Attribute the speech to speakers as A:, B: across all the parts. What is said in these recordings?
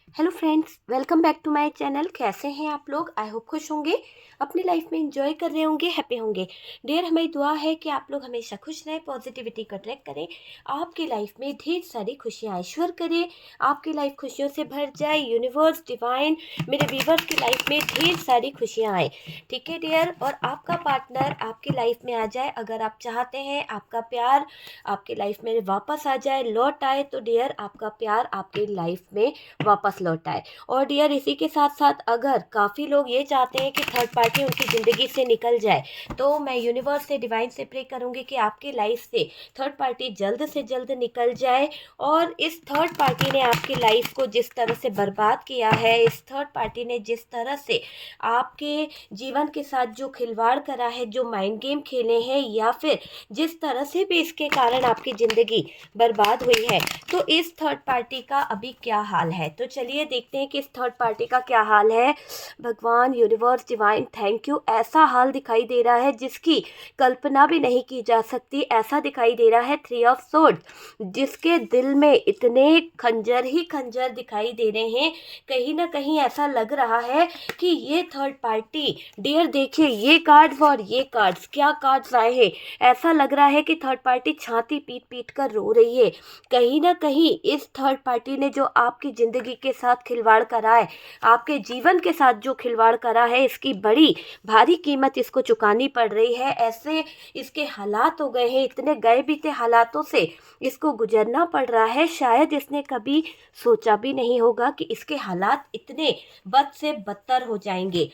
A: Hello friends, welcome back to my channel. कैसे हैं आप लोग? आई होप खुश होंगे, अपनी लाइफ में एंजॉय कर रहे होंगे, हैप्पी होंगे। डियर, हमारी दुआ है कि आप लोग हमेशा खुश रहें, पॉजिटिविटी को अट्रैक्ट करें, आपकी लाइफ में ढेर सारी खुशियाँ ऐश्वर्य करें, आपकी लाइफ खुशियों से भर जाए। यूनिवर्स डिवाइन मेरे व्यूवर्स की लाइफ में ढेर सारी खुशियाँ आए, ठीक है डियर। और आपका पार्टनर आपकी लाइफ में आ जाए। अगर आप चाहते हैं आपका प्यार आपकी लाइफ में वापस आ जाए, लौट आए, तो डियर आपका प्यार आपकी लाइफ में वापस लौट आए। और डियर, इसी के साथ साथ अगर काफ़ी लोग ये चाहते हैं कि थर्ड पार्टी उनकी ज़िंदगी से निकल जाए, तो मैं यूनिवर्स से डिवाइन से प्रे करूँगी कि आपकी लाइफ से थर्ड पार्टी जल्द से जल्द निकल जाए। और इस थर्ड पार्टी ने आपकी लाइफ को जिस तरह से बर्बाद किया है, इस थर्ड पार्टी ने जिस तरह से आपके जीवन के साथ जो खिलवाड़ करा है, जो माइंड गेम खेले हैं, या फिर जिस तरह से भी इसके कारण आपकी ज़िंदगी बर्बाद हुई है, तो इस थर्ड पार्टी का अभी क्या हाल है। तो चलिए देखते हैं कि इस थर्ड पार्टी का क्या हाल है। भगवान, यूनिवर्स डिवाइन, थैंक यू। ऐसा हाल दिखाई दे रहा है जिसकी कल्पना भी नहीं की जा सकती। ऐसा दिखाई दे रहा है 3 ऑफ सोर्ड्स, जिसके दिल में इतने खंजर ही खंजर दिखाई दे रहे हैं। कहीं ना कहीं ऐसा लग रहा है कि ये थर्ड पार्टी, डियर देखिए ये कार्ड्स और ये कार्ड्स, क्या कार्ड्स आए हैं। ऐसा लग रहा है कि थर्ड पार्टी छाती पीट पीट कर रो रही है। कहीं ना कहीं इस थर्ड पार्टी ने जो आपकी ज़िंदगी के साथ खिलवाड़ करा है, आपके जीवन के साथ जो खिलवाड़ करा है, इसकी बड़ी भारी कीमत इसको चुकानी पड़ रही है। ऐसे इसके हालात हो गए हैं, इतने गए बीते हालातों से इसको गुजरना पड़ रहा है। शायद इसने कभी सोचा भी नहीं होगा कि इसके हालात इतने बद से बदतर हो जाएंगे।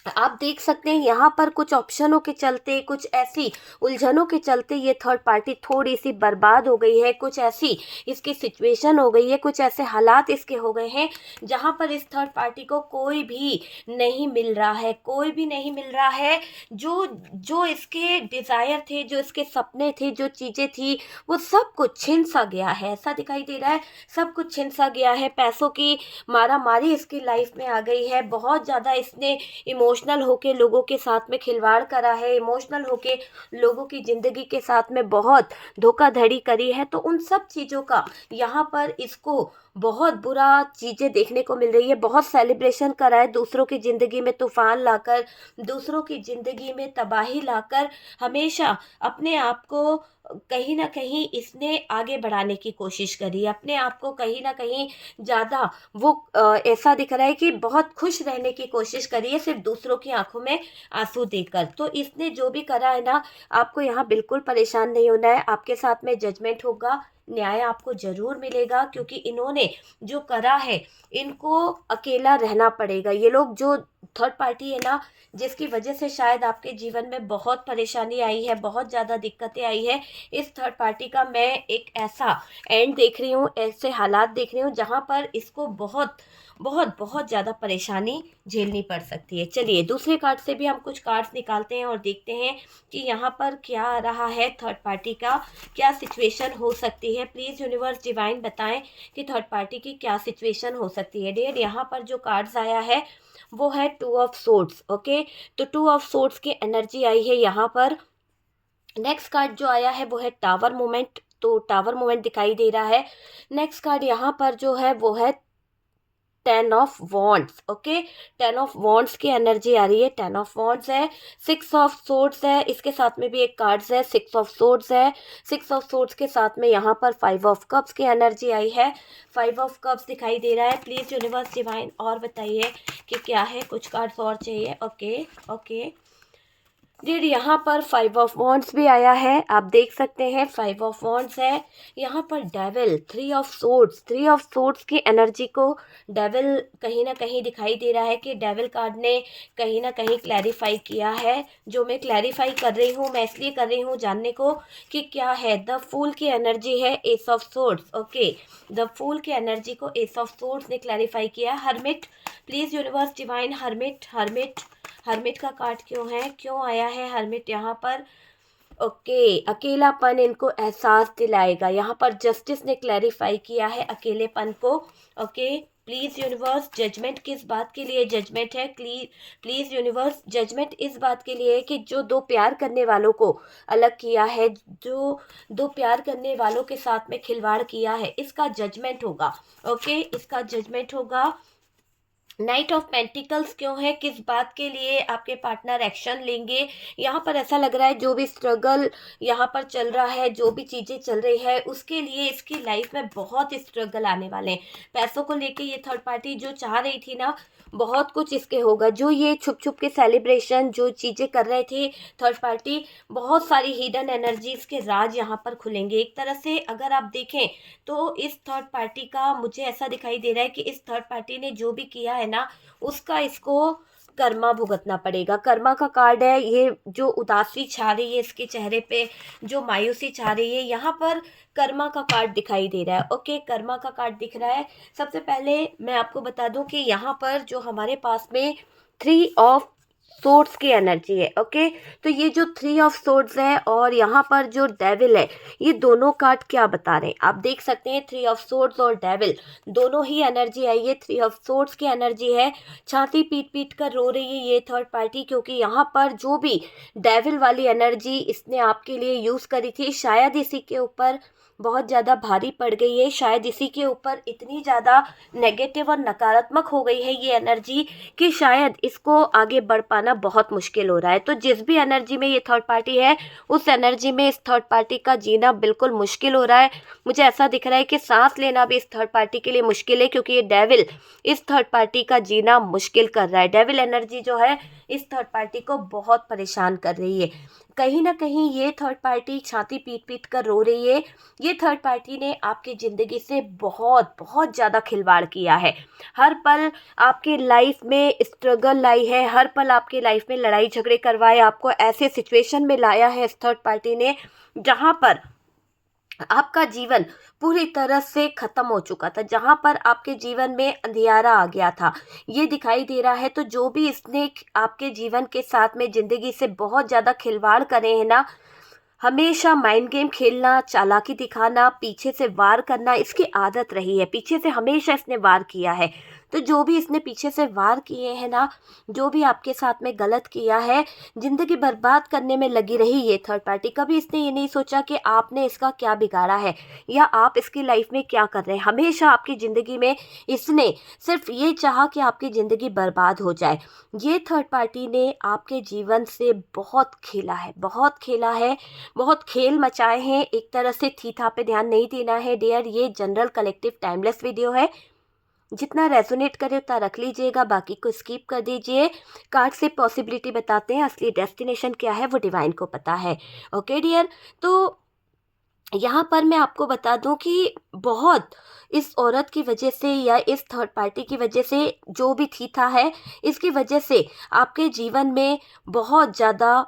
A: आप देख सकते हैं यहाँ पर कुछ ऑप्शनों के चलते, कुछ ऐसी उलझनों के चलते ये थर्ड पार्टी थोड़ी सी बर्बाद हो गई है। कुछ ऐसी इसकी सिचुएशन हो गई है, कुछ ऐसे हालात इसके हो गए हैं जहाँ पर इस थर्ड पार्टी को कोई भी नहीं मिल रहा है, कोई भी नहीं मिल रहा है। जो जो इसके डिज़ायर थे, जो इसके सपने थे, जो चीज़ें थी, वो सब कुछ छिन सा गया है। ऐसा दिखाई दे रहा है, सब कुछ छिन सा गया है। पैसों की मारा मारी इसकी लाइफ में आ गई है। बहुत ज़्यादा इसने इमोशनल होके लोगों के साथ में खिलवाड़ करा है, इमोशनल होके लोगों की ज़िंदगी के साथ में बहुत धोखाधड़ी करी है। तो उन सब चीज़ों का यहाँ पर इसको बहुत बुरा चीज़ें देखने को मिल रही है। बहुत सेलिब्रेशन करा है, दूसरों की ज़िंदगी में तूफान लाकर, दूसरों की ज़िंदगी में तबाही लाकर, हमेशा अपने आप को कहीं ना कहीं इसने आगे बढ़ाने की कोशिश करी, अपने आप को कहीं ना कहीं ज़्यादा वो ऐसा दिख रहा है कि बहुत खुश रहने की कोशिश करी है, सिर्फ दूसरों की आंखों में आंसू देकर। तो इसने जो भी करा है ना, आपको यहाँ बिल्कुल परेशान नहीं होना है। आपके साथ में जजमेंट होगा, न्याय आपको जरूर मिलेगा, क्योंकि इन्होंने जो करा है, इनको अकेला रहना पड़ेगा। ये लोग जो थर्ड पार्टी है ना, जिसकी वजह से शायद आपके जीवन में बहुत परेशानी आई है, बहुत ज़्यादा दिक्कतें आई है, इस थर्ड पार्टी का मैं एक ऐसा एंड देख रही हूँ, ऐसे हालात देख रही हूँ जहाँ पर इसको बहुत बहुत बहुत ज़्यादा परेशानी झेलनी पड़ सकती है। चलिए दूसरे कार्ड से भी हम कुछ कार्ड्स निकालते हैं और देखते हैं कि यहाँ पर क्या आ रहा है, थर्ड पार्टी का क्या सिचुएशन हो सकती है। प्लीज़ यूनिवर्स डिवाइन बताएं कि थर्ड पार्टी की क्या सिचुएशन हो सकती है। डियर, यहाँ पर जो कार्ड्स आया है वो है 2 ऑफ सोर्ड्स। ओके, तो 2 ऑफ सोर्ड्स की एनर्जी आई है यहाँ पर। नेक्स्ट कार्ड जो आया है वो है टावर मोमेंट, तो टावर मोमेंट दिखाई दे रहा है। नेक्स्ट कार्ड यहाँ पर जो है वो है 10 of wands. Okay, 10 of wands की एनर्जी आ रही है, 10 ऑफ वॉन्ड्स है। 6 ऑफ सोर्ड्स है, इसके साथ में भी एक कार्ड्स है, 6 ऑफ सोर्ड्स है। 6 ऑफ सोर्ड्स के साथ में यहाँ पर 5 ऑफ कप्स की एनर्जी आई है, 5 ऑफ कप्स दिखाई दे रहा है। प्लीज़ यूनिवर्स डिवाइन और बताइए कि क्या है, कुछ कार्ड्स और चाहिए। ओके ओके डियर, यहाँ पर 5 ऑफ वॉन्ड्स भी आया है, आप देख सकते हैं 5 ऑफ वॉन्ड्स है। यहाँ पर devil, 3 of swords, 3 of swords की एनर्जी को डेविल कहीं ना कहीं दिखाई दे रहा है कि डेविल कार्ड ने कहीं ना कहीं क्लैरिफाई किया है। जो मैं क्लैरिफाई कर रही हूँ, मैं इसलिए कर रही हूँ जानने को कि क्या है। द फूल की एनर्जी है, ace of swords. Okay, the fool की एनर्जी को एस ऑफ सोर्ड्स ने क्लैरिफाई किया। Hermit, please universe divine, hermit hermit hermit का कार्ड क्यों है, क्यों आया है हर्मिट यहाँ पर। ओके, अकेलापन इनको एहसास दिलाएगा। यहाँ पर जस्टिस ने क्लैरिफाई किया है अकेलेपन को। ओके, प्लीज़ यूनिवर्स जजमेंट किस बात के लिए जजमेंट है? प्लीज़ यूनिवर्स जजमेंट इस बात के लिए है कि जो दो प्यार करने वालों को अलग किया है, जो दो प्यार करने वालों के साथ में खिलवाड़ किया है, इसका जजमेंट होगा। ओके, इसका जजमेंट होगा। नाइट ऑफ पेंटिकल्स क्यों है? किस बात के लिए आपके पार्टनर एक्शन लेंगे? यहाँ पर ऐसा लग रहा है जो भी स्ट्रगल यहाँ पर चल रहा है, जो भी चीज़ें चल रही है, उसके लिए इसकी लाइफ में बहुत स्ट्रगल आने वाले हैं। पैसों को लेके ये थर्ड पार्टी जो चाह रही थी ना, बहुत कुछ इसके होगा। जो ये छुप छुप के सेलिब्रेशन जो चीज़ें कर रहे थे थर्ड पार्टी, बहुत सारी हिडन एनर्जीज के राज यहाँ पर खुलेंगे। एक तरह से अगर आप देखें तो इस थर्ड पार्टी का मुझे ऐसा दिखाई दे रहा है कि इस थर्ड पार्टी ने जो भी किया है ना, उसका इसको कर्मा भुगतना पड़ेगा। कर्मा का कार्ड है ये, जो उदासी छा रही है इसके चेहरे पे, जो मायूसी छा रही है, यहाँ पर कर्मा का कार्ड दिखाई दे रहा है। ओके, कर्मा का कार्ड दिख रहा है। सबसे पहले मैं आपको बता दूं कि यहाँ पर जो हमारे पास में 3 ऑफ सोर्ड्स की एनर्जी है। ओके, तो ये जो 3 ऑफ सोर्ड्स है और यहाँ पर जो डेविल है, ये दोनों कार्ड क्या बता रहे हैं आप देख सकते हैं। 3 ऑफ सोर्ड्स और डेविल दोनों ही एनर्जी आई है। 3 ऑफ सोर्ड्स की एनर्जी है, छाती पीट पीट कर रो रही है ये थर्ड पार्टी, क्योंकि यहाँ पर जो भी डेविल वाली एनर्जी इसने आपके लिए यूज़ करी थी, शायद इसी के ऊपर बहुत ज़्यादा भारी पड़ गई है, शायद इसी के ऊपर इतनी ज़्यादा नेगेटिव और नकारात्मक हो गई है ये एनर्जी कि शायद इसको आगे बढ़ पाना बहुत मुश्किल हो रहा है। तो जिस भी एनर्जी में ये थर्ड पार्टी है, उस एनर्जी में इस थर्ड पार्टी का जीना बिल्कुल मुश्किल हो रहा है। मुझे ऐसा दिख रहा है कि सांस लेना भी इस थर्ड पार्टी के लिए मुश्किल है, क्योंकि ये डेविल इस थर्ड पार्टी का जीना मुश्किल कर रहा है। डेविल एनर्जी जो है इस थर्ड पार्टी को बहुत परेशान कर रही है। कहीं ना कहीं ये थर्ड पार्टी छाती पीट पीट कर रो रही है। ये थर्ड पार्टी ने आपकी ज़िंदगी से बहुत बहुत ज़्यादा खिलवाड़ किया है। हर पल आपकी लाइफ में स्ट्रगल लाई है, हर पल आपकी लाइफ में लड़ाई झगड़े करवाए, आपको ऐसे सिचुएशन में लाया है इस थर्ड पार्टी ने जहाँ पर आपका जीवन पूरी तरह से खत्म हो चुका था, जहाँ पर आपके जीवन में अंधियारा आ गया था, ये दिखाई दे रहा है। तो जो भी इसने आपके जीवन के साथ में ज़िंदगी से बहुत ज़्यादा खिलवाड़ करे हैं ना, हमेशा माइंड गेम खेलना, चालाकी दिखाना, पीछे से वार करना इसकी आदत रही है। पीछे से हमेशा इसने वार किया है। तो जो भी इसने पीछे से वार किए हैं ना, जो भी आपके साथ में गलत किया है, ज़िंदगी बर्बाद करने में लगी रही ये थर्ड पार्टी। कभी इसने ये नहीं सोचा कि आपने इसका क्या बिगाड़ा है या आप इसकी लाइफ में क्या कर रहे हैं। हमेशा आपकी ज़िंदगी में इसने सिर्फ ये चाहा कि आपकी ज़िंदगी बर्बाद हो जाए। ये थर्ड पार्टी ने आपके जीवन से बहुत खेला है, बहुत खेला है, बहुत खेल मचाए हैं। एक तरह से थीथा पे ध्यान नहीं देना है डियर। ये जनरल कलेक्टिव टाइमलेस वीडियो है, जितना रेजोनेट करे उतना रख लीजिएगा, बाकी को स्किप कर दीजिए। कार्ड से पॉसिबिलिटी बताते हैं, असली डेस्टिनेशन क्या है वो डिवाइन को पता है। ओके डियर, तो यहाँ पर मैं आपको बता दूं कि बहुत इस औरत की वजह से या इस थर्ड पार्टी की वजह से, जो भी थीथा है इसकी वजह से आपके जीवन में बहुत ज़्यादा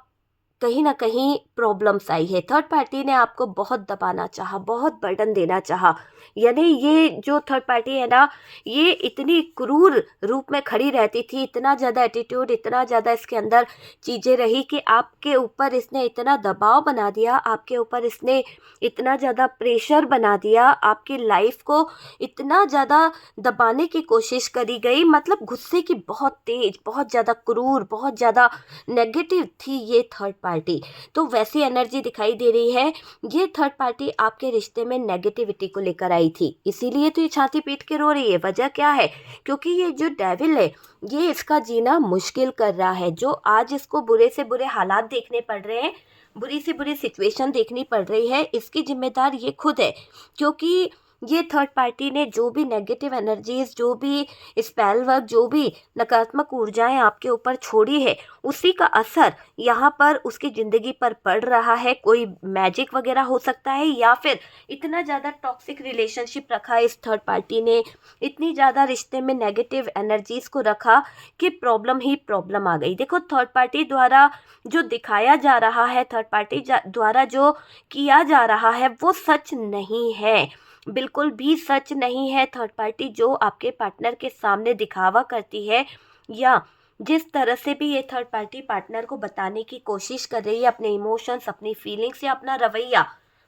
A: कहीं ना कहीं प्रॉब्लम्स आई है। थर्ड पार्टी ने आपको बहुत दबाना चाहा, बहुत बर्डन देना चाहा। यानी ये जो थर्ड पार्टी है ना, ये इतनी क्रूर रूप में खड़ी रहती थी, इतना ज़्यादा एटीट्यूड, इतना ज़्यादा इसके अंदर चीज़ें रही कि आपके ऊपर इसने इतना दबाव बना दिया, आपके ऊपर इसने इतना ज़्यादा प्रेशर बना दिया, आपकी लाइफ को इतना ज़्यादा दबाने की कोशिश करी गई। मतलब गुस्से की बहुत तेज, बहुत ज़्यादा क्रूर, बहुत ज़्यादा नेगेटिव थी ये थर्ड पार्टी। तो वैसी एनर्जी दिखाई दे रही है। ये थर्ड पार्टी आपके रिश्ते में नेगेटिविटी को लेकर आई थी, इसीलिए तो ये छाती पीट के रो रही है। वजह क्या है? क्योंकि ये जो डेविल है ये इसका जीना मुश्किल कर रहा है। जो आज इसको बुरे से बुरे हालात देखने पड़ रहे हैं, बुरी से बुरी सिचुएशन देखनी पड़ रही है, इसकी जिम्मेदार ये खुद है। क्योंकि ये थर्ड पार्टी ने जो भी नेगेटिव एनर्जीज, जो भी स्पेल वर्क, जो भी नकारात्मक ऊर्जाएं आपके ऊपर छोड़ी है, उसी का असर यहाँ पर उसकी ज़िंदगी पर पड़ रहा है। कोई मैजिक वगैरह हो सकता है, या फिर इतना ज़्यादा टॉक्सिक रिलेशनशिप रखा है इस थर्ड पार्टी ने, इतनी ज़्यादा रिश्ते में नेगेटिव एनर्जीज को रखा कि प्रॉब्लम ही प्रॉब्लम आ गई। देखो, थर्ड पार्टी द्वारा जो दिखाया जा रहा है, थर्ड पार्टी द्वारा जो किया जा रहा है, वो सच नहीं है, बिल्कुल भी सच नहीं है। थर्ड पार्टी जो आपके पार्टनर के सामने दिखावा करती है, या जिस तरह से भी ये थर्ड पार्टी पार्टनर को बताने की कोशिश कर रही है अपने इमोशंस, अपनी फीलिंग्स या अपना रवैया,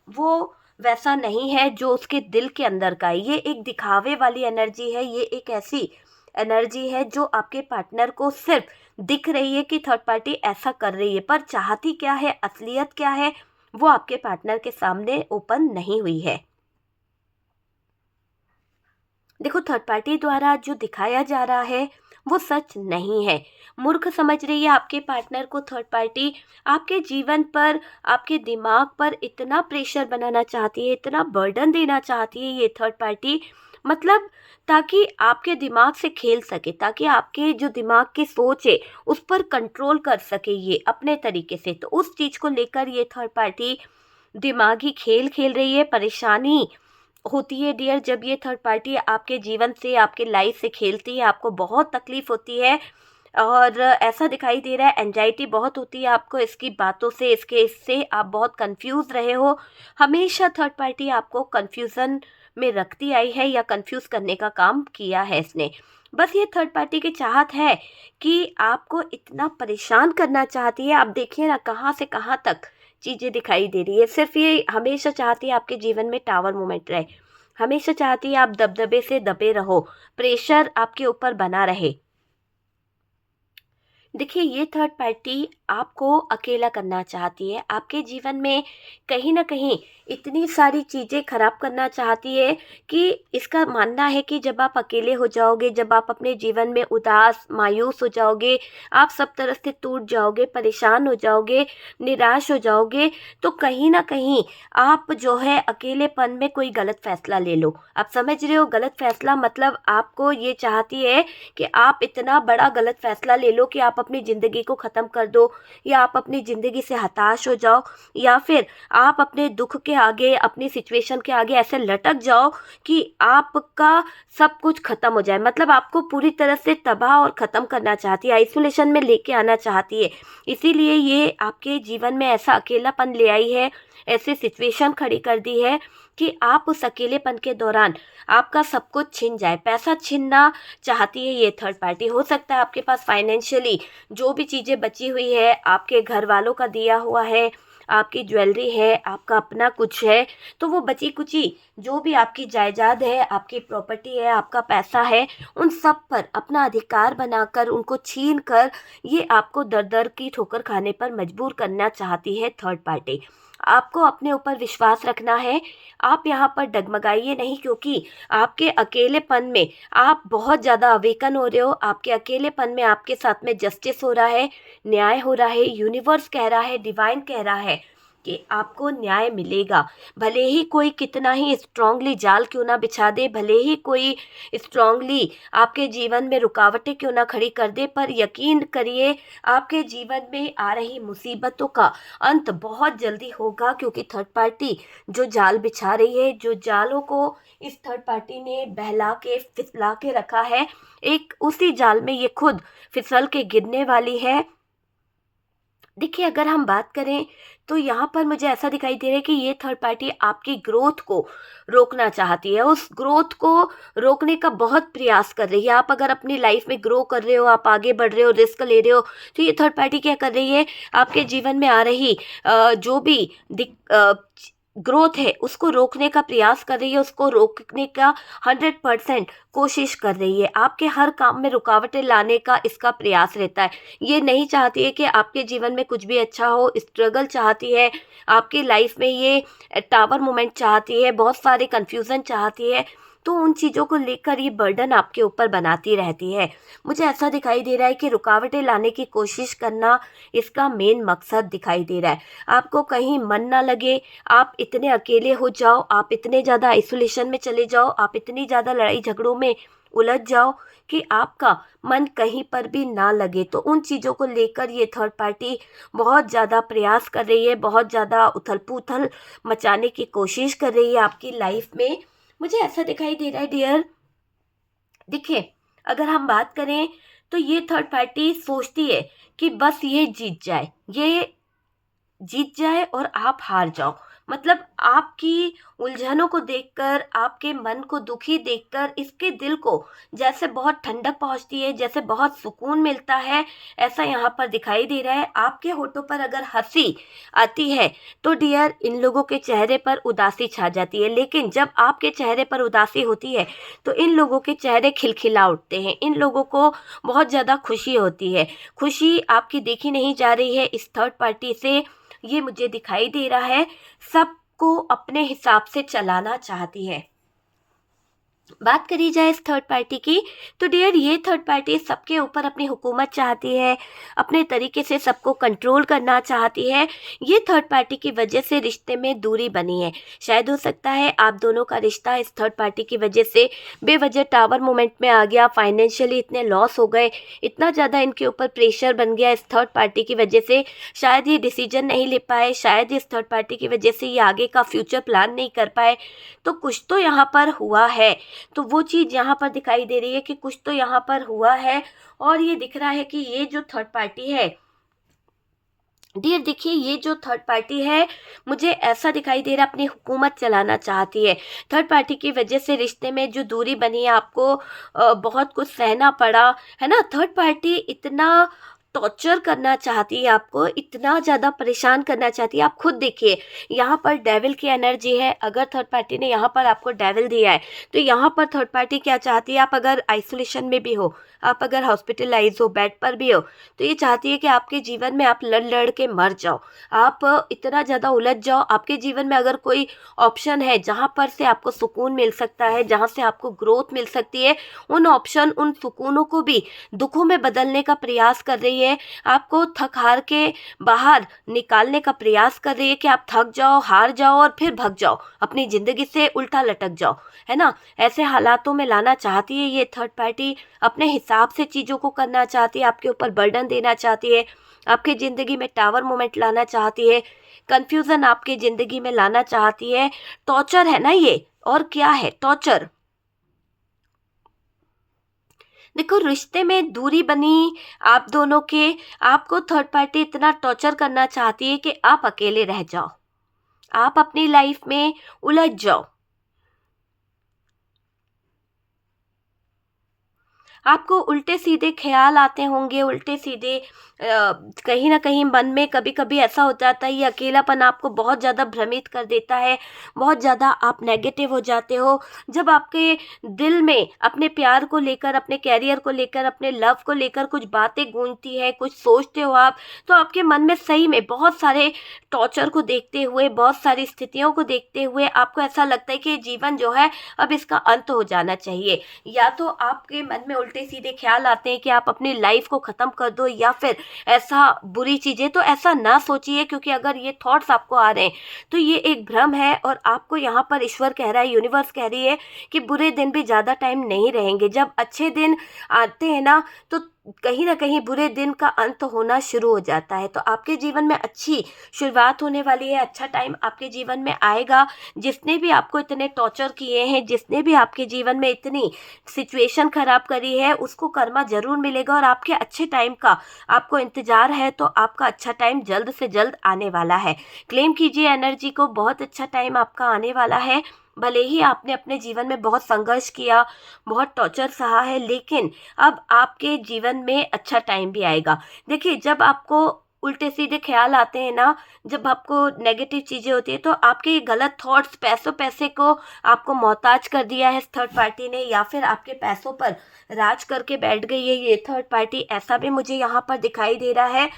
A: वो वैसा नहीं है जो उसके दिल के अंदर का है। ये एक दिखावे वाली एनर्जी है, ये एक ऐसी एनर्जी है जो आपके पार्टनर को सिर्फ दिख रही है कि थर्ड पार्टी ऐसा कर रही है, पर चाहती क्या है, असलियत क्या है, वो आपके पार्टनर के सामने ओपन नहीं हुई है। देखो, थर्ड पार्टी द्वारा जो दिखाया जा रहा है वो सच नहीं है। मूर्ख समझ रही है आपके पार्टनर को थर्ड पार्टी। आपके जीवन पर, आपके दिमाग पर इतना प्रेशर बनाना चाहती है, इतना बर्डन देना चाहती है ये थर्ड पार्टी, मतलब ताकि आपके दिमाग से खेल सके, ताकि आपके जो दिमाग की सोच है उस पर कंट्रोल कर सके ये अपने तरीके से। तो उस चीज़ को लेकर ये थर्ड पार्टी दिमागी खेल खेल रही है। परेशानी होती है डियर, जब ये थर्ड पार्टी आपके जीवन से, आपके लाइफ से खेलती है, आपको बहुत तकलीफ होती है और ऐसा दिखाई दे रहा है एंजाइटी बहुत होती है आपको इसकी बातों से, इससे आप बहुत कंफ्यूज रहे हो। हमेशा थर्ड पार्टी आपको कंफ्यूजन में रखती आई है या कंफ्यूज करने का काम किया है इसने। बस ये थर्ड पार्टी की चाहत है कि आपको इतना परेशान करना चाहती है। आप देखिए ना कहाँ से कहाँ तक चीज़ें दिखाई दे रही है। सिर्फ ये हमेशा चाहती है आपके जीवन में टावर मोमेंट रहे, हमेशा चाहती है आप दबदबे से दबे रहो, प्रेशर आपके ऊपर बना रहे। देखिए, ये थर्ड पार्टी आपको अकेला करना चाहती है। आपके जीवन में कहीं न कहीं इतनी सारी चीज़ें ख़राब करना चाहती है कि इसका मानना है कि जब आप अकेले हो जाओगे, जब आप अपने जीवन में उदास, मायूस हो जाओगे, आप सब तरह से टूट जाओगे, परेशान हो जाओगे, निराश हो जाओगे, तो कहीं न कहीं आप जो है अकेलेपन में कोई गलत फ़ैसला ले लो। आप समझ रहे हो, गलत फ़ैसला मतलब आपको ये चाहती है कि आप इतना बड़ा गलत फ़ैसला ले लो कि आप अपनी ज़िंदगी को ख़त्म कर दो, या आप अपनी ज़िंदगी से हताश हो जाओ, या फिर आप अपने दुख के आगे, अपनी सिचुएशन के आगे ऐसे लटक जाओ कि आपका सब कुछ ख़त्म हो जाए। मतलब आपको पूरी तरह से तबाह और ख़त्म करना चाहती है, आइसोलेशन में लेके आना चाहती है। इसीलिए ये आपके जीवन में ऐसा अकेलापन ले आई है, ऐसी सिचुएशन खड़ी कर दी है कि आप उस अकेलेपन के दौरान आपका सब कुछ छिन जाए। पैसा छीनना चाहती है ये थर्ड पार्टी। हो सकता है आपके पास फाइनेंशियली जो भी चीज़ें बची हुई है, आपके घर वालों का दिया हुआ है, आपकी ज्वेलरी है, आपका अपना कुछ है, तो वो बची कुची जो भी आपकी जायदाद है, आपकी प्रॉपर्टी है, आपका पैसा है, उन सब पर अपना अधिकार बनाकर, उनको छीन कर ये आपको दर दर की ठोकर खाने पर मजबूर करना चाहती है थर्ड पार्टी। आपको अपने ऊपर विश्वास रखना है। आप यहाँ पर डगमगाइए नहीं, क्योंकि आपके अकेलेपन में आप बहुत ज़्यादा अवेकन हो रहे हो। आपके अकेलेपन में आपके साथ में जस्टिस हो रहा है, न्याय हो रहा है। यूनिवर्स कह रहा है, डिवाइन कह रहा है कि आपको न्याय मिलेगा। भले ही कोई कितना ही स्ट्रांगली जाल क्यों ना बिछा दे, भले ही कोई स्ट्रांगली आपके जीवन में रुकावटें क्यों ना खड़ी कर दे, पर यकीन करिए आपके जीवन में आ रही मुसीबतों का अंत बहुत जल्दी होगा। क्योंकि थर्ड पार्टी जो जाल बिछा रही है, जो जालों को इस थर्ड पार्टी ने बहला के फिसला के रखा है, एक उसी जाल में ये खुद फिसल के गिरने वाली है। देखिए, अगर हम बात करें तो यहाँ पर मुझे ऐसा दिखाई दे रहा है कि ये थर्ड पार्टी आपकी ग्रोथ को रोकना चाहती है। उस ग्रोथ को रोकने का बहुत प्रयास कर रही है। आप अगर अपनी लाइफ में ग्रो कर रहे हो, आप आगे बढ़ रहे हो, रिस्क ले रहे हो, तो ये थर्ड पार्टी क्या कर रही है, आपके जीवन में आ रही जो भी ग्रोथ है उसको रोकने का प्रयास कर रही है, उसको रोकने का 100% कोशिश कर रही है। आपके हर काम में रुकावटें लाने का इसका प्रयास रहता है। ये नहीं चाहती है कि आपके जीवन में कुछ भी अच्छा हो, स्ट्रगल चाहती है आपकी लाइफ में, ये टावर मोमेंट चाहती है, बहुत सारे कन्फ्यूज़न चाहती है। तो उन चीज़ों को लेकर ये बर्डन आपके ऊपर बनाती रहती है। मुझे ऐसा दिखाई दे रहा है कि रुकावटें लाने की कोशिश करना इसका मेन मकसद दिखाई दे रहा है। आपको कहीं मन ना लगे, आप इतने अकेले हो जाओ, आप इतने ज़्यादा आइसोलेशन में चले जाओ, आप इतनी ज़्यादा लड़ाई झगड़ों में उलझ जाओ कि आपका मन कहीं पर भी ना लगे। तो उन चीज़ों को लेकर ये थर्ड पार्टी बहुत ज़्यादा प्रयास कर रही है, बहुत ज़्यादा उथल-पुथल मचाने की कोशिश कर रही है आपकी लाइफ में। मुझे ऐसा दिखाई दे रहा है डियर। देखिए, अगर हम बात करें तो ये थर्ड पार्टी सोचती है कि बस ये जीत जाए, ये जीत जाए और आप हार जाओ। मतलब आपकी उलझनों को देखकर, आपके मन को दुखी देखकर इसके दिल को जैसे बहुत ठंडक पहुँचती है, जैसे बहुत सुकून मिलता है, ऐसा यहाँ पर दिखाई दे रहा है। आपके होठों पर अगर हँसी आती है तो डियर इन लोगों के चेहरे पर उदासी छा जाती है, लेकिन जब आपके चेहरे पर उदासी होती है तो इन लोगों के चेहरे खिलखिला उठते हैं। इन लोगों को बहुत ज़्यादा खुशी होती है। खुशी आपकी देखी नहीं जा रही है इस थर्ड पार्टी से, ये मुझे दिखाई दे रहा है। सबको अपने हिसाब से चलाना चाहती है। बात करी जाए इस थर्ड पार्टी की, तो डियर ये थर्ड पार्टी सबके ऊपर अपनी हुकूमत चाहती है, अपने तरीके से सबको कंट्रोल करना चाहती है। ये थर्ड पार्टी की वजह से रिश्ते में दूरी बनी है। शायद हो सकता है आप दोनों का रिश्ता इस थर्ड पार्टी की वजह से बेवजह टावर मोमेंट में आ गया, फाइनेंशियली इतने लॉस हो गए, इतना ज़्यादा इनके ऊपर प्रेशर बन गया इस थर्ड पार्टी की वजह से। शायद ये डिसीजन नहीं ले पाए, शायद इस थर्ड पार्टी की वजह से ये आगे का फ्यूचर प्लान नहीं कर पाए। तो कुछ तो यहाँ पर हुआ है, तो वो चीज़ यहाँ पर दिखाई दे रही है कि कुछ तो यहाँ पर हुआ है। और ये दिख रहा है कि ये जो थर्ड पार्टी है डियर, देखिए ये जो थर्ड पार्टी है मुझे ऐसा दिखाई दे रहा है अपनी हुकूमत चलाना चाहती है। थर्ड पार्टी की वजह से रिश्ते में जो दूरी बनी है, आपको बहुत कुछ सहना पड़ा है ना। थर्ड पार्टी इतना टॉर्चर करना चाहती है, आपको इतना ज़्यादा परेशान करना चाहती है। आप खुद देखिए यहाँ पर डेविल की एनर्जी है। अगर थर्ड पार्टी ने यहाँ पर आपको डेविल दिया है तो यहाँ पर थर्ड पार्टी क्या चाहती है, आप अगर आइसोलेशन में भी हो, आप अगर हॉस्पिटलाइज हो, बेड पर भी हो, तो ये चाहती है कि आपके जीवन में आप लड़ लड़ के मर जाओ, आप इतना ज़्यादा उलझ जाओ। आपके जीवन में अगर कोई ऑप्शन है जहाँ पर से आपको सुकून मिल सकता है, जहाँ से आपको ग्रोथ मिल सकती है, उन ऑप्शन, उन सुकूनों को भी दुखों में बदलने का प्रयास कर रही है। आपको थक हार के बाहर निकालने का प्रयास कर रही है कि आप थक जाओ, हार जाओ और फिर भग जाओ, अपनी ज़िंदगी से उल्टा लटक जाओ, है ना। ऐसे हालातों में लाना चाहती है ये थर्ड पार्टी। अपने हिसाब से चीज़ों को करना चाहती है, आपके ऊपर बर्डन देना चाहती है, आपकी ज़िंदगी में टावर मोमेंट लाना चाहती है, कन्फ्यूज़न आपकी ज़िंदगी में लाना चाहती है। टॉर्चर है ना ये, और क्या है, टॉर्चर। देखो रिश्ते में दूरी बनी आप दोनों के, आपको थर्ड पार्टी इतना टॉर्चर करना चाहती है कि आप अकेले रह जाओ, आप अपनी लाइफ में उलझ जाओ। आपको उल्टे सीधे ख्याल आते होंगे, उल्टे सीधे कहीं ना कहीं मन में कभी कभी ऐसा हो जाता है, ये अकेलापन आपको बहुत ज़्यादा भ्रमित कर देता है, बहुत ज़्यादा आप नेगेटिव हो जाते हो। जब आपके दिल में अपने प्यार को लेकर, अपने कैरियर को लेकर, अपने लव को लेकर कुछ बातें गूंजती है, कुछ सोचते हो आप, तो आपके मन में सही में बहुत सारे टॉर्चर को देखते हुए, बहुत सारी स्थितियों को देखते हुए आपको ऐसा लगता है कि ये जीवन जो है अब इसका अंत हो जाना चाहिए। या तो आपके मन में उल्टे सीधे ख्याल आते हैं कि आप अपनी लाइफ को ख़त्म कर दो, या फिर ऐसा बुरी चीज़ें, तो ऐसा ना सोचिए, क्योंकि अगर ये थॉट्स आपको आ रहे हैं तो ये एक भ्रम है। और आपको यहाँ पर ईश्वर कह रहा है, यूनिवर्स कह रही है कि बुरे दिन भी ज़्यादा टाइम नहीं रहेंगे। जब अच्छे दिन आते हैं ना, तो कहीं ना कहीं बुरे दिन का अंत होना शुरू हो जाता है। तो आपके जीवन में अच्छी शुरुआत होने वाली है, अच्छा टाइम आपके जीवन में आएगा। जिसने भी आपको इतने टॉर्चर किए हैं, जिसने भी आपके जीवन में इतनी सिचुएशन खराब करी है, उसको कर्मा जरूर मिलेगा। और आपके अच्छे टाइम का आपको इंतजार है, तो आपका अच्छा टाइम जल्द से जल्द आने वाला है। क्लेम कीजिए एनर्जी को, बहुत अच्छा टाइम आपका आने वाला है। भले ही आपने अपने जीवन में बहुत संघर्ष किया, बहुत टॉर्चर सहा है, लेकिन अब आपके जीवन में अच्छा टाइम भी आएगा। देखिए जब आपको उल्टे सीधे ख्याल आते हैं ना, जब आपको नेगेटिव चीज़ें होती है, तो आपके ये गलत थॉट्स, पैसे को आपको मोहताज कर दिया है इस थर्ड पार्टी ने, या फिर आपके पैसों पर राज करके बैठ गई है ये थर्ड पार्टी, ऐसा भी मुझे यहाँ पर दिखाई दे रहा है।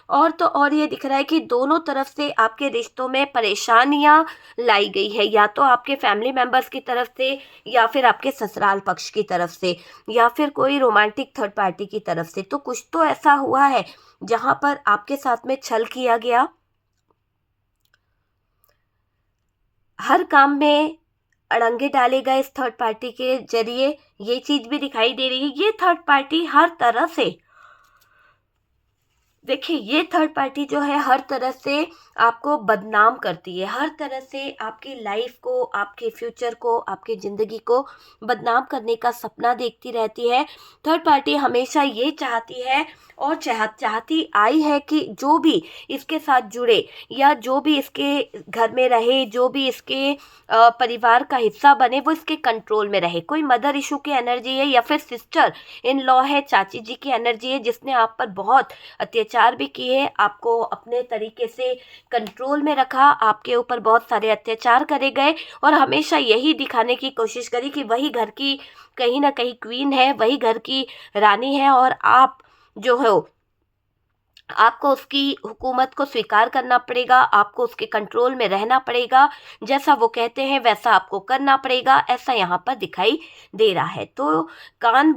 A: और तो और ये दिख रहा है कि दोनों तरफ से आपके रिश्तों में परेशानियां लाई गई है, या तो आपके फैमिली मेंबर्स की तरफ से, या फिर आपके ससुराल पक्ष की तरफ से, या फिर कोई रोमांटिक थर्ड पार्टी की तरफ से। तो कुछ तो ऐसा हुआ है जहां पर आपके साथ में छल किया गया। हर काम में अड़ंगे डाले गए इस थर्ड पार्टी के जरिए, ये चीज भी दिखाई दे रही है। ये थर्ड पार्टी हर तरह से, देखिए ये थर्ड पार्टी जो है हर तरह से आपको बदनाम करती है, हर तरह से आपकी लाइफ को, आपके फ्यूचर को, आपकी ज़िंदगी को बदनाम करने का सपना देखती रहती है। थर्ड पार्टी हमेशा ये चाहती है और चाहती आई है कि जो भी इसके साथ जुड़े या जो भी इसके घर में रहे, जो भी इसके परिवार का हिस्सा बने, वो इसके कंट्रोल में रहे। कोई मदर इशू की एनर्जी है या फिर सिस्टर इन लॉ है, चाची जी की एनर्जी है, जिसने आप पर बहुत अत्याचार भी किए, आपको अपने तरीके से कंट्रोल में रखा, आपके ऊपर बहुत सारे अत्याचार करे गए और हमेशा यही दिखाने की कोशिश करी कि वही घर की कहीं ना कहीं क्वीन है, वही घर की रानी है और आप जो हो, आपको उसकी हुकूमत को स्वीकार करना पड़ेगा, आपको उसके कंट्रोल में रहना पड़ेगा, जैसा वो कहते हैं वैसा आपको करना पड़ेगा, ऐसा यहाँ पर दिखाई दे रहा है। तो कान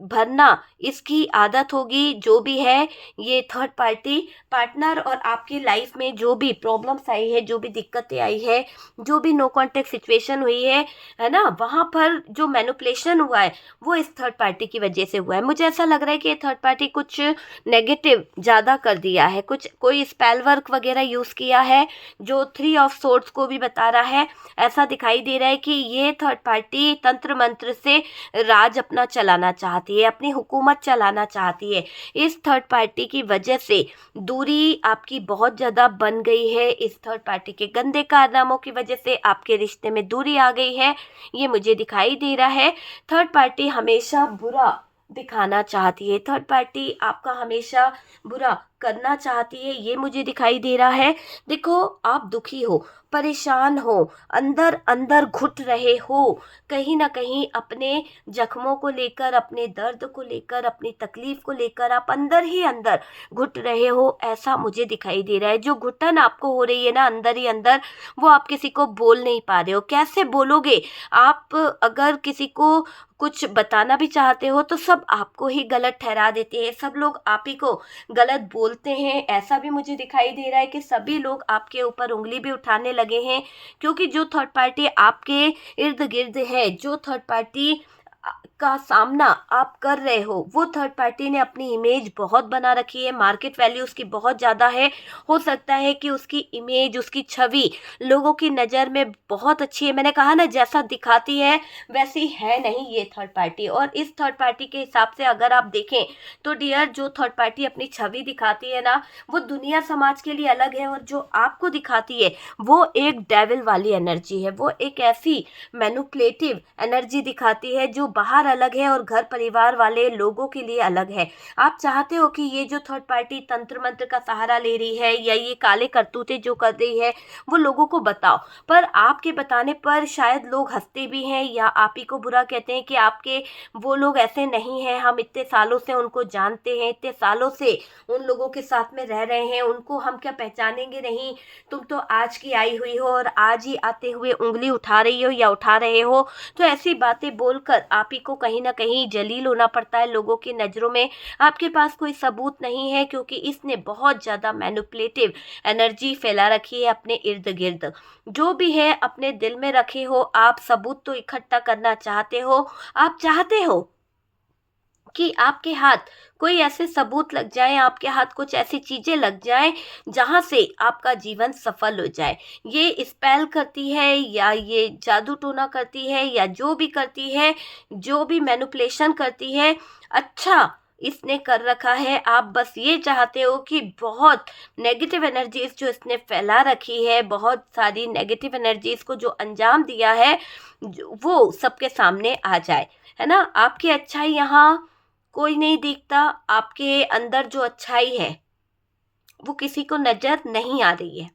A: भरना इसकी आदत होगी, जो भी है ये थर्ड पार्टी पार्टनर। और आपकी लाइफ में जो भी प्रॉब्लम्स आई है, जो भी दिक्कतें आई है, जो भी नो कॉन्टेक्ट सिचुएशन हुई है ना, वहाँ पर जो मैनिपुलेशन हुआ है वो इस थर्ड पार्टी की वजह से हुआ है। मुझे ऐसा लग रहा है कि ये थर्ड पार्टी कुछ नेगेटिव ज़्यादा कर दिया है, कुछ कोई स्पेल वर्क वगैरह यूज़ किया है जो 3 ऑफ सोर्ड्स को भी बता रहा है। ऐसा दिखाई दे रहा है कि ये थर्ड पार्टी तंत्र मंत्र से राज अपना चलाना चाहती है, अपनी हुकूमत चलाना चाहती है। इस थर्ड पार्टी की वजह से दूरी आपकी बहुत ज़्यादा बन गई है, इस थर्ड पार्टी के गंदे कारनामों की वजह से आपके रिश्ते में दूरी आ गई है, ये मुझे दिखाई दे रहा है। थर्ड पार्टी हमेशा बुरा दिखाना चाहती है, थर्ड पार्टी आपका हमेशा बुरा करना चाहती है, ये मुझे दिखाई दे रहा है। देखो, आप दुखी हो, परेशान हो, अंदर अंदर घुट रहे हो, कहीं ना कहीं अपने जख्मों को लेकर, अपने दर्द को लेकर, अपनी तकलीफ को लेकर आप अंदर ही अंदर घुट रहे हो, ऐसा मुझे दिखाई दे रहा है। जो घुटन आपको हो रही है ना अंदर ही अंदर, वो आप किसी को बोल नहीं पा रहे हो। कैसे बोलोगे आप? अगर किसी को कुछ बताना भी चाहते हो तो सब आपको ही गलत ठहरा देते हैं, सब लोग आप ही को गलत बोलते हैं। ऐसा भी मुझे दिखाई दे रहा है कि सभी लोग आपके ऊपर उंगली भी उठाने लगे हैं, क्योंकि जो थर्ड पार्टी आपके इर्द गिर्द है, जो थर्ड पार्टी का सामना आप कर रहे हो, वो थर्ड पार्टी ने अपनी इमेज बहुत बना रखी है, मार्केट वैल्यू उसकी बहुत ज़्यादा है। हो सकता है कि उसकी इमेज, उसकी छवि लोगों की नज़र में बहुत अच्छी है। मैंने कहा ना, जैसा दिखाती है वैसी है नहीं ये थर्ड पार्टी। और इस थर्ड पार्टी के हिसाब से अगर आप देखें तो डियर, जो थर्ड पार्टी अपनी छवि दिखाती है ना, वो दुनिया समाज के लिए अलग है, और जो आपको दिखाती है वो एक डेविल वाली एनर्जी है, वो एक ऐसी मैनिपुलेटिव एनर्जी दिखाती है जो बाहर अलग है और घर परिवार वाले लोगों के लिए अलग है। आप चाहते हो कि ये जो थर्ड पार्टी तंत्र मंत्र का सहारा ले रही है या ये काले करतूते जो कर रही है वो लोगों को बताओ, पर आपके बताने पर शायद लोग हंसते भी हैं या आप ही को बुरा कहते हैं कि आपके वो लोग ऐसे नहीं हैं, हम इतने सालों से उनको जानते हैं, इतने सालों से उन लोगों के साथ में रह रहे हैं, उनको हम क्या पहचानेंगे नहीं, तुम तो आज की आई हुई हो और आज ही आते हुए उंगली उठा रही हो या उठा रहे हो। तो ऐसी बातें बोलकर आप ही को कहीं ना कहीं जलील होना पड़ता है लोगों की नज़रों में। आपके पास कोई सबूत नहीं है, क्योंकि इसने बहुत ज़्यादा मैनिपुलेटिव एनर्जी फैला रखी है अपने इर्द गिर्द। जो भी है अपने दिल में रखे हो, आप सबूत तो इकट्ठा करना चाहते हो, आप चाहते हो कि आपके हाथ कोई ऐसे सबूत लग जाएं, आपके हाथ कुछ ऐसी चीज़ें लग जाएं जहां से आपका जीवन सफल हो जाए। ये स्पेल करती है या ये जादू टोना करती है या जो भी करती है, जो भी मैनिपुलेशन करती है, अच्छा इसने कर रखा है। आप बस ये चाहते हो कि बहुत नेगेटिव एनर्जीज जो इसने फैला रखी है, बहुत सारी नेगेटिव एनर्जीज को जो अंजाम दिया है, वो सबके सामने आ जाए, है ना। आपकी अच्छाई यहाँ कोई नहीं दिखता, आपके अंदर जो अच्छाई है वो किसी को नजर नहीं आ रही है।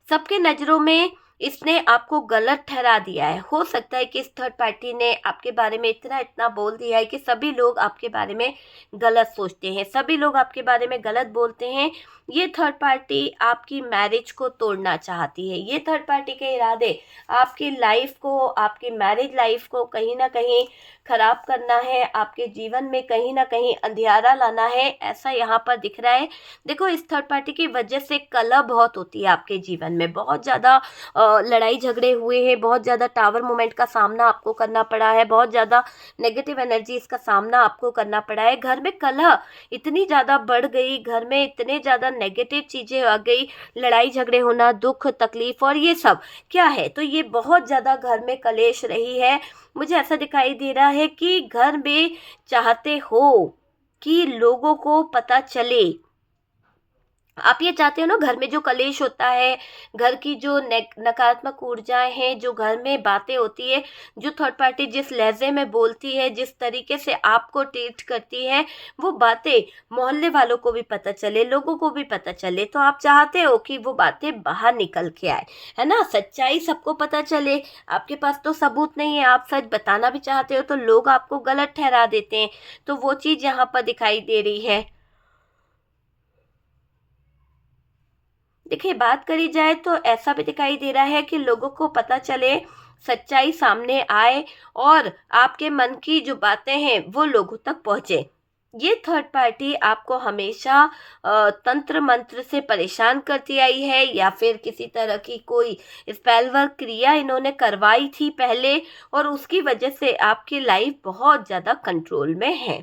A: सबके नज़रों में इसने आपको गलत ठहरा दिया है। हो सकता है कि इस थर्ड पार्टी ने आपके बारे में इतना इतना बोल दिया है कि सभी लोग आपके बारे में गलत सोचते हैं, सभी लोग आपके बारे में गलत बोलते हैं। ये थर्ड पार्टी आपकी मैरिज को तोड़ना चाहती है। ये थर्ड पार्टी के इरादे आपकी लाइफ को, आपकी मैरिज लाइफ को कहीं ना कहीं खराब करना है, आपके जीवन में कहीं ना कहीं अंधियारा लाना है, ऐसा यहाँ पर दिख रहा है। देखो, इस थर्ड पार्टी की वजह से कलह बहुत होती है आपके जीवन में, बहुत ज़्यादा लड़ाई झगड़े हुए हैं, बहुत ज़्यादा टावर मोमेंट का सामना आपको करना पड़ा है, बहुत ज़्यादा नेगेटिव एनर्जी इसका सामना आपको करना पड़ा है। घर में कलह इतनी ज़्यादा बढ़ गई, घर में इतने ज़्यादा नेगेटिव चीज़ें आ गई, लड़ाई झगड़े होना, दुख तकलीफ और ये सब क्या है, तो ये बहुत ज़्यादा घर में कलेश रही है। मुझे ऐसा दिखाई दे रहा है कि घर में चाहते हो कि लोगों को पता चले, आप ये चाहते हो ना, घर में जो कलेश होता है, घर की जो नकारात्मक ऊर्जाएं हैं, जो घर में बातें होती है, जो थर्ड पार्टी जिस लहजे में बोलती है, जिस तरीके से आपको ट्रीट करती है, वो बातें मोहल्ले वालों को भी पता चले, लोगों को भी पता चले, तो आप चाहते हो कि वो बातें बाहर निकल के आए, है ना, सच्चाई सबको पता चले। आपके पास तो सबूत नहीं है, आप सच बताना भी चाहते हो तो लोग आपको गलत ठहरा देते हैं, तो वो चीज़ यहाँ पर दिखाई दे रही है। देखिए, बात करी जाए तो ऐसा भी दिखाई दे रहा है कि लोगों को पता चले, सच्चाई सामने आए और आपके मन की जो बातें हैं वो लोगों तक पहुंचे। ये थर्ड पार्टी आपको हमेशा तंत्र मंत्र से परेशान करती आई है, या फिर किसी तरह की कोई स्पेल वर्क क्रिया इन्होंने करवाई थी पहले, और उसकी वजह से आपकी लाइफ बहुत ज़्यादा कंट्रोल में है।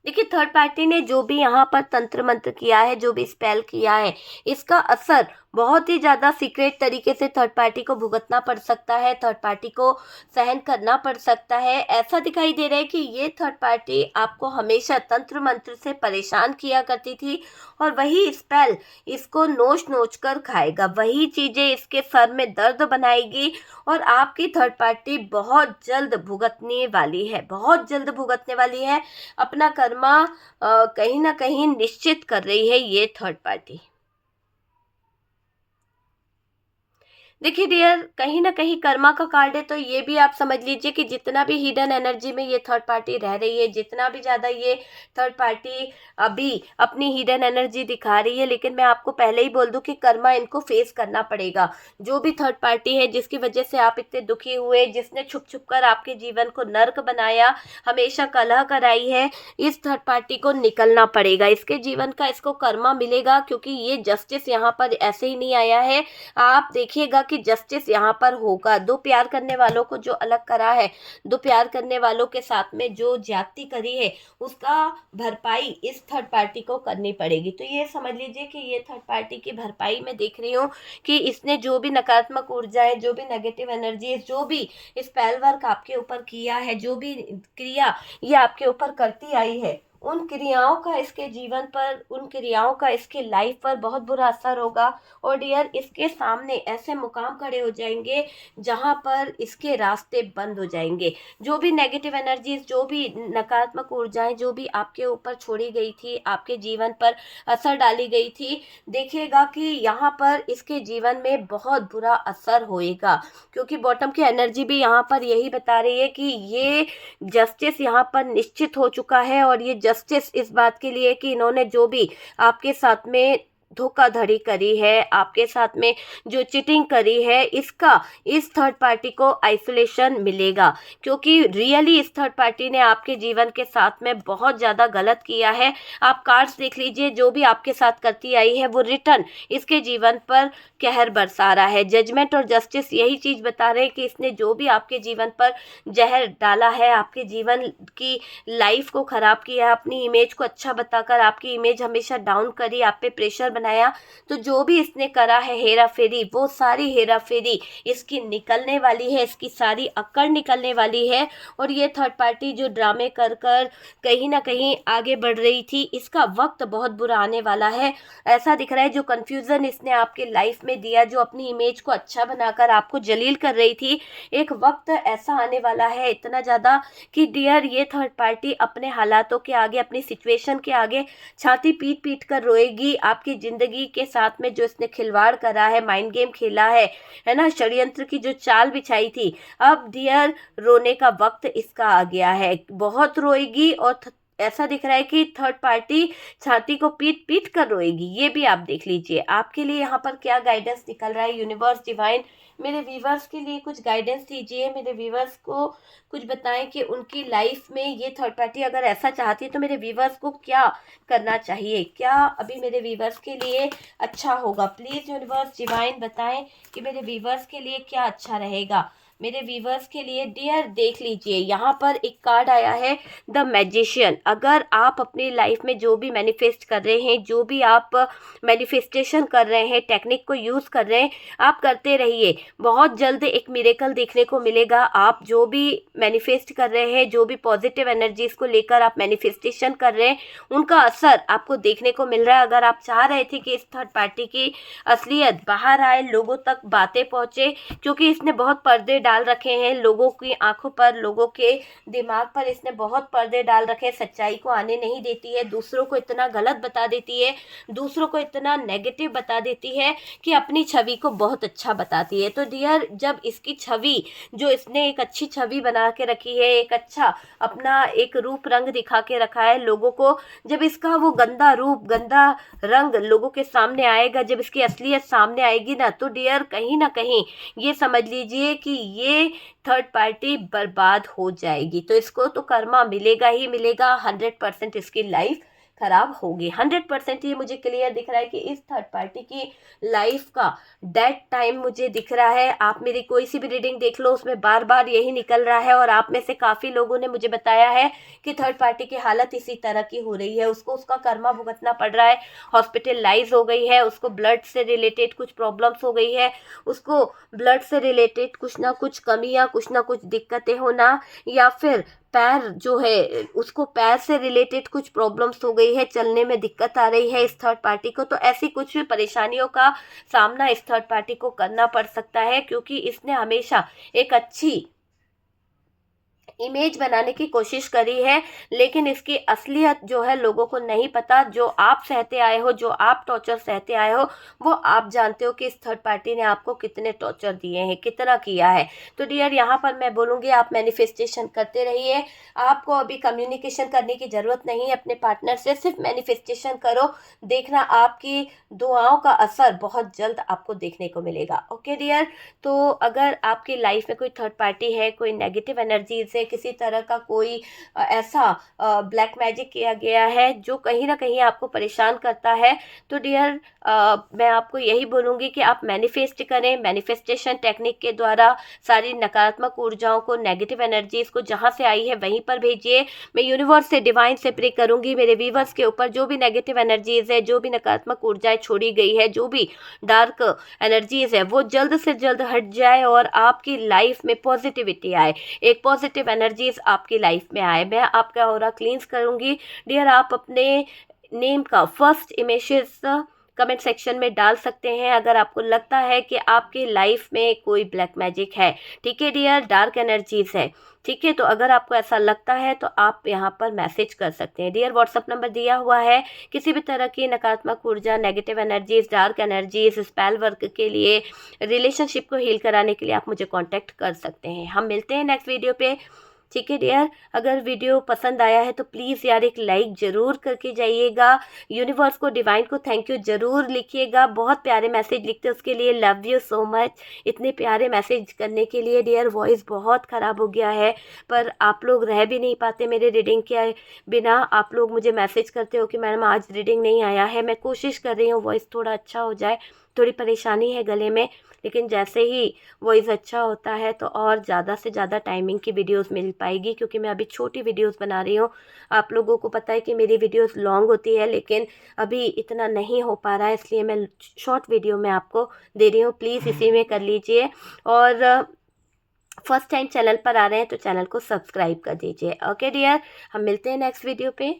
A: देखिए, थर्ड पार्टी ने जो भी यहाँ पर तंत्र मंत्र किया है, जो भी स्पेल किया है, इसका असर बहुत ही ज़्यादा सीक्रेट तरीके से थर्ड पार्टी को भुगतना पड़ सकता है, थर्ड पार्टी को सहन करना पड़ सकता है। ऐसा दिखाई दे रहा है कि ये थर्ड पार्टी आपको हमेशा तंत्र मंत्र से परेशान किया करती थी, और वही स्पेल इसको नोच नोच कर खाएगा, वही चीज़ें इसके सर में दर्द बनाएगी, और आपकी थर्ड पार्टी बहुत जल्द भुगतने वाली है, बहुत जल्द भुगतने वाली है। अपना कर्मा कहीं ना कहीं निश्चित कर रही है ये थर्ड पार्टी। देखिए डियर, कहीं ना कहीं कर्मा का कार्ड है, तो ये भी आप समझ लीजिए कि जितना भी हिडन एनर्जी में ये थर्ड पार्टी रह रही है, जितना भी ज़्यादा ये थर्ड पार्टी अभी अपनी हिडन एनर्जी दिखा रही है, लेकिन मैं आपको पहले ही बोल दूं कि कर्मा इनको फेस करना पड़ेगा। जो भी थर्ड पार्टी है जिसकी वजह से आप इतने दुखी हुए, जिसने छुप छुप कर आपके जीवन को नर्क बनाया, हमेशा कलह कराई है, इस थर्ड पार्टी को निकलना पड़ेगा। इसके जीवन का इसको कर्मा मिलेगा, क्योंकि ये जस्टिस यहाँ पर ऐसे ही नहीं आया है। आप देखिएगा कि जस्टिस यहाँ पर होगा। दो प्यार करने वालों को जो अलग करा है, दो प्यार करने वालों के साथ में जो ज्यादती करी है, उसका भरपाई इस थर्ड पार्टी को करनी पड़ेगी। तो ये समझ लीजिए कि ये थर्ड पार्टी की भरपाई मैं देख रही हूँ कि इसने जो भी नकारात्मक ऊर्जा है, जो भी नेगेटिव एनर्जी, जो भी स्पेल वर्क आपके ऊपर किया है, जो भी क्रिया ये आपके ऊपर करती आई है, उन क्रियाओं का इसके जीवन पर, उन क्रियाओं का इसके लाइफ पर बहुत बुरा असर होगा। और डियर, इसके सामने ऐसे मुकाम खड़े हो जाएंगे जहां पर इसके रास्ते बंद हो जाएंगे। जो भी नेगेटिव एनर्जीज, जो भी नकारात्मक ऊर्जाएं जो भी आपके ऊपर छोड़ी गई थी, आपके जीवन पर असर डाली गई थी, देखिएगा कि यहाँ पर इसके जीवन में बहुत बुरा असर होएगा। क्योंकि बॉटम की एनर्जी भी यहाँ पर यही बता रही है कि ये जस्टिस यहाँ पर निश्चित हो चुका है, और ये जस्टिस इस बात के लिए कि इन्होंने जो भी आपके साथ में धोखाधड़ी करी है, आपके साथ में जो चीटिंग करी है, इसका इस थर्ड पार्टी को आइसोलेशन मिलेगा। क्योंकि रियली इस थर्ड पार्टी ने आपके जीवन के साथ में बहुत ज़्यादा गलत किया है। आप कार्ड्स देख लीजिए, जो भी आपके साथ करती आई है वो रिटर्न इसके जीवन पर कहर बरसा रहा है। जजमेंट और जस्टिस यही चीज़ बता रहे हैं कि इसने जो भी आपके जीवन पर जहर डाला है, आपके जीवन की लाइफ को ख़राब किया है, अपनी इमेज को अच्छा बताकर आपकी इमेज हमेशा डाउन करी, आप पे प्रेशर बनाया, तो जो भी इसने करा है हेरा फेरी, वो सारी हेरा फेरी इसकी निकलने वाली है, इसकी सारी अकड़ निकलने वाली है। और ये थर्ड पार्टी जो ड्रामे कर कर कहीं ना कहीं आगे बढ़ रही थी, इसका वक्त बहुत बुरा आने वाला है। ऐसा दिख रहा है जो कन्फ्यूज़न इसने आपके लाइफ में दिया, जो अपनी इमेज को अच्छा बनाकर आपको जलील कर रही थी, एक वक्त ऐसा आने वाला है इतना ज़्यादा कि डियर, ये थर्ड पार्टी अपने हालातों के आगे, अपनी सिचुएशन के आगे छाती पीट पीट कर रोएगी। आपकी ज़िंदगी के साथ में जो इसने खिलवाड़ करा है, माइंड गेम खेला है ना, षड्यंत्र की जो चाल बिछाई थी, अब डियर रोने का वक्त इसका आ गया है, बहुत रोएगी। और ऐसा दिख रहा है कि थर्ड पार्टी छाती को पीट पीट कर रोएगी। ये भी आप देख लीजिए। आपके लिए यहाँ पर क्या गाइडेंस निकल रहा है, यूनिवर्स, डिवाइन, मेरे व्यूवर्स के लिए कुछ गाइडेंस दीजिए, मेरे व्यूवर्स को कुछ बताएं कि उनकी लाइफ में ये थर्ड पार्टी अगर ऐसा चाहती है तो मेरे व्यूवर्स को क्या करना चाहिए, क्या अभी मेरे व्यूवर्स के लिए अच्छा होगा। प्लीज़ यूनिवर्स डिवाइन बताएं कि मेरे व्यूवर्स के लिए क्या अच्छा रहेगा, मेरे व्यूवर्स के लिए। डियर देख लीजिए, यहाँ पर एक कार्ड आया है द मैजिशियन। अगर आप अपनी लाइफ में जो भी मैनिफेस्ट कर रहे हैं, जो भी आप मैनिफेस्टेशन कर रहे हैं, टेक्निक को यूज़ कर रहे हैं, आप करते रहिए, बहुत जल्द एक मिरेकल देखने को मिलेगा। आप जो भी मैनिफेस्ट कर रहे हैं, जो भी पॉजिटिव एनर्जीज को लेकर आप मैनिफेस्टेशन कर रहे हैं, उनका असर आपको देखने को मिल रहा है। अगर आप चाह रहे थे कि इस थर्ड पार्टी की असलियत बाहर आए, लोगों तक बातें पहुंचे, क्योंकि इसने बहुत पर्दे डाल रखे हैं लोगों की आंखों पर, लोगों के दिमाग पर इसने बहुत पर्दे डाल रखे हैं, सच्चाई को आने नहीं देती है, दूसरों को इतना गलत बता देती है, दूसरों को इतना नेगेटिव बता देती है कि अपनी छवि को बहुत अच्छा बताती है। तो डियर, जब इसकी छवि, जो इसने एक अच्छी छवि बना के रखी है, एक अच्छा अपना एक रूप रंग दिखा के रखा है लोगों को, जब इसका वो गंदा रूप, गंदा रंग लोगों के सामने आएगा, जब इसकी असलियत सामने आएगी ना, तो डियर कहीं ना कहीं ये समझ लीजिए कि ये थर्ड पार्टी बर्बाद हो जाएगी। तो इसको तो कर्मा मिलेगा ही मिलेगा, 100% इसकी लाइफ खराब होगी। 100% ये मुझे क्लियर दिख रहा है कि इस थर्ड पार्टी की लाइफ का डेड टाइम मुझे दिख रहा है। आप मेरी कोई सी भी रीडिंग देख लो, उसमें बार बार यही निकल रहा है, और आप में से काफ़ी लोगों ने मुझे बताया है कि थर्ड पार्टी की हालत इसी तरह की हो रही है, उसको उसका कर्मा भुगतना पड़ रहा है, हॉस्पिटलाइज हो गई है, उसको ब्लड से रिलेटेड कुछ प्रॉब्लम्स हो गई है, उसको ब्लड से रिलेटेड कुछ ना कुछ कमियां, कुछ ना कुछ दिक्कतें होना, या फिर पैर जो है उसको पैर से रिलेटेड कुछ प्रॉब्लम्स हो गई है, चलने में दिक्कत आ रही है इस थर्ड पार्टी को। तो ऐसी कुछ भी परेशानियों का सामना इस थर्ड पार्टी को करना पड़ सकता है, क्योंकि इसने हमेशा एक अच्छी इमेज बनाने की कोशिश करी है, लेकिन इसकी असलियत जो है लोगों को नहीं पता। जो आप सहते आए हो, जो आप टॉर्चर सहते आए हो, वो आप जानते हो कि इस थर्ड पार्टी ने आपको कितने टॉर्चर दिए हैं, कितना किया है। तो डियर, यहाँ पर मैं बोलूँगी आप मैनिफेस्टेशन करते रहिए, आपको अभी कम्युनिकेशन करने की ज़रूरत नहीं है अपने पार्टनर से, सिर्फ मैनिफेस्टेशन करो, देखना आपकी दुआओं का असर बहुत जल्द आपको देखने को मिलेगा। ओके डियर, तो अगर आपकी लाइफ में कोई थर्ड पार्टी है, कोई नेगेटिव एनर्जी से, किसी तरह का कोई ऐसा ब्लैक मैजिक किया गया है जो कहीं ना कहीं आपको परेशान करता है, तो डियर मैं आपको यही बोलूँगी कि आप मैनिफेस्ट करें, मैनिफेस्टेशन टेक्निक के द्वारा सारी नकारात्मक ऊर्जाओं को, नेगेटिव एनर्जीज को जहाँ से आई है वहीं पर भेजिए। मैं यूनिवर्स से, डिवाइन से प्रे करूँगी मेरे व्यूवर्स के ऊपर जो भी नेगेटिव एनर्जीज है, जो भी नकारात्मक ऊर्जाएं छोड़ी गई है, जो भी डार्क एनर्जीज है, वो जल्द से जल्द हट जाए और आपकी लाइफ में पॉजिटिविटी आए, एक पॉजिटिव एनर्जीज आपकी लाइफ में आए। मैं आपका ऑरा क्लींस करूंगी। डियर, आप अपने नेम का फर्स्ट इमेजेस कमेंट सेक्शन में डाल सकते हैं अगर आपको लगता है कि आपकी लाइफ में कोई ब्लैक मैजिक है, ठीक है डियर, डार्क एनर्जीज है, ठीक है। तो अगर आपको ऐसा लगता है तो आप यहाँ पर मैसेज कर सकते हैं। डियर, व्हाट्सअप नंबर दिया हुआ है, किसी भी तरह की नकारात्मक ऊर्जा, negative energies, dark energies, spell work के लिए, रिलेशनशिप को हील कराने के लिए आप मुझे कांटेक्ट कर सकते हैं। हम मिलते हैं नेक्स्ट वीडियो पे, ठीक है डियर। अगर वीडियो पसंद आया है तो प्लीज़ यार एक लाइक ज़रूर करके जाइएगा। यूनिवर्स को, डिवाइन को थैंक यू ज़रूर लिखिएगा। बहुत प्यारे मैसेज लिखते हैं, उसके लिए लव यू सो मच। इतने प्यारे मैसेज करने के लिए डियर। वॉइस बहुत ख़राब हो गया है, पर आप लोग रह भी नहीं पाते मेरे रीडिंग के बिना। आप लोग मुझे मैसेज करते हो कि मैडम आज रीडिंग नहीं आया है। मैं कोशिश कर रही हूँ वॉइस थोड़ा अच्छा हो जाए, थोड़ी परेशानी है गले में, लेकिन जैसे ही वॉइस अच्छा होता है तो और ज़्यादा से ज़्यादा टाइमिंग की वीडियोस मिल पाएगी, क्योंकि मैं अभी छोटी वीडियोस बना रही हूँ। आप लोगों को पता है कि मेरी वीडियोस लॉन्ग होती है, लेकिन अभी इतना नहीं हो पा रहा है, इसलिए मैं शॉर्ट वीडियो में आपको दे रही हूँ। प्लीज़ इसी में कर लीजिए, और फर्स्ट टाइम चैनल पर आ रहे हैं तो चैनल को सब्सक्राइब कर दीजिए। ओके डियर, हम मिलते हैं नेक्स्ट वीडियो पे।